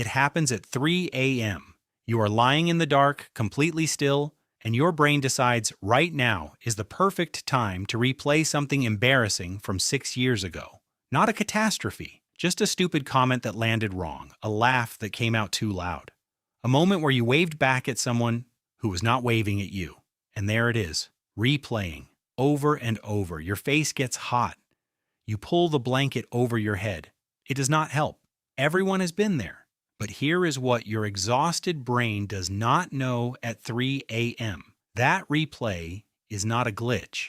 It happens at 3 a.m. You are lying in the dark, completely still, and your brain decides right now is the perfect time to replay something embarrassing from 6 years ago. Not a catastrophe, just a stupid comment that landed wrong, a laugh that came out too loud. A moment where you waved back at someone who was not waving at you. And there it is, replaying, over and over. Your face gets hot. You pull the blanket over your head. It does not help. Everyone has been there. But here is what your exhausted brain does not know at 3 a.m. That replay is not a glitch.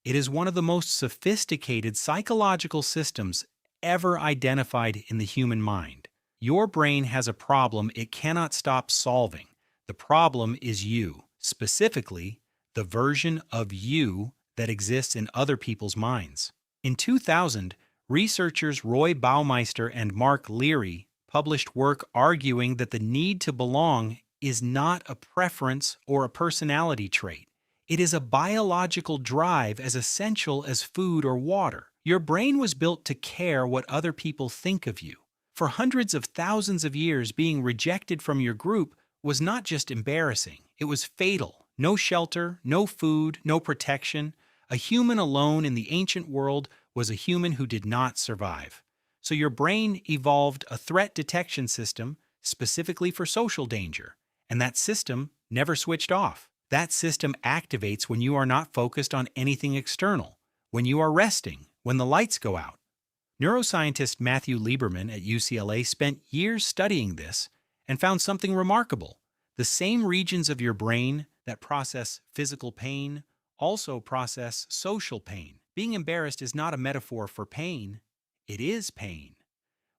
It is one of the most sophisticated psychological systems ever identified in the human mind. Your brain has a problem it cannot stop solving. The problem is you, specifically the version of you that exists in other people's minds. In 2000, researchers Roy Baumeister and Mark Leary published work arguing that the need to belong is not a preference or a personality trait. It is a biological drive as essential as food or water. Your brain was built to care what other people think of you. For hundreds of thousands of years, being rejected from your group was not just embarrassing, it was fatal. No shelter, no food, no protection. A human alone in the ancient world was a human who did not survive. So your brain evolved a threat detection system specifically for social danger, and that system never switched off. That system activates when you are not focused on anything external, when you are resting, when the lights go out. Neuroscientist Matthew Lieberman at UCLA spent years studying this and found something remarkable. The same regions of your brain that process physical pain also process social pain. Being embarrassed is not a metaphor for pain. It is pain.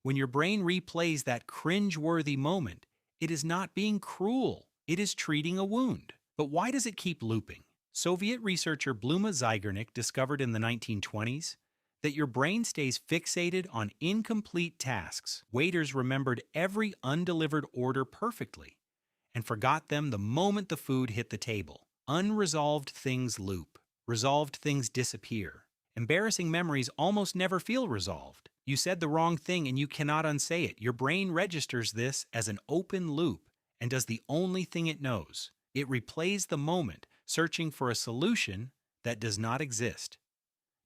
When your brain replays that cringe-worthy moment, it is not being cruel. It is treating a wound. But why does it keep looping? Soviet researcher Bluma Zeigarnik discovered in the 1920s that your brain stays fixated on incomplete tasks. Waiters remembered every undelivered order perfectly and forgot them the moment the food hit the table. Unresolved things loop. Resolved things disappear. Embarrassing memories almost never feel resolved. You said the wrong thing and you cannot unsay it. Your brain registers this as an open loop and does the only thing it knows. It replays the moment, searching for a solution that does not exist.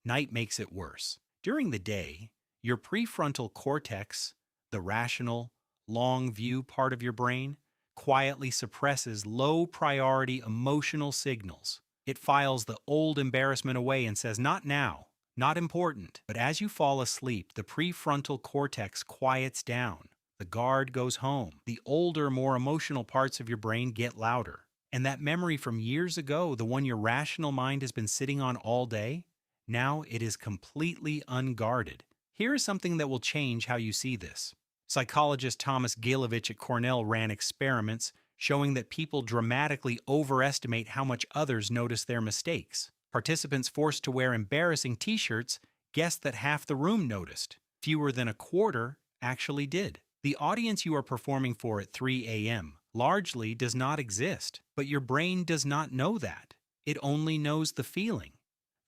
Night makes it worse. During the day, your prefrontal cortex, the rational, long view part of your brain, quietly suppresses low-priority emotional signals. It files the old embarrassment away and says, not now, not important. But as you fall asleep, the prefrontal cortex quiets down. The guard goes home. The older, more emotional parts of your brain get louder. And that memory from years ago, the one your rational mind has been sitting on all day, now it is completely unguarded. Here is something that will change how you see this. Psychologist Thomas Gilovich at Cornell ran experiments showing that people dramatically overestimate how much others notice their mistakes. Participants forced to wear embarrassing t-shirts guessed that half the room noticed. Fewer than a quarter actually did. The audience you are performing for at 3 a.m. largely does not exist, but your brain does not know that. It only knows the feeling.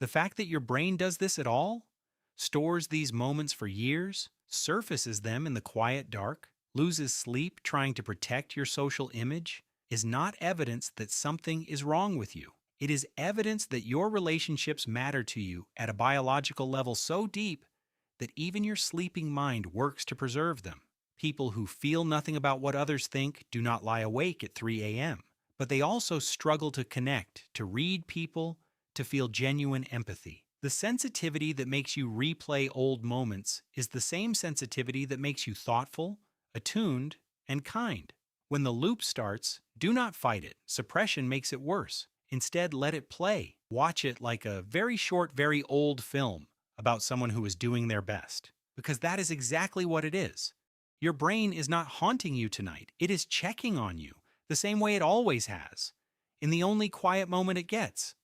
The fact that your brain does this at all, stores these moments for years, surfaces them in the quiet dark, loses sleep trying to protect your social image, is not evidence that something is wrong with you. It is evidence that your relationships matter to you at a biological level so deep that even your sleeping mind works to preserve them. People who feel nothing about what others think do not lie awake at 3 a.m., but they also struggle to connect, to read people, to feel genuine empathy. The sensitivity that makes you replay old moments is the same sensitivity that makes you thoughtful, attuned, and kind. When the loop starts, do not fight it. Suppression makes it worse. Instead, let it play. Watch it like a very short, very old film about someone who is doing their best. Because that is exactly what it is. Your brain is not haunting you tonight. It is checking on you, the same way it always has, in the only quiet moment it gets.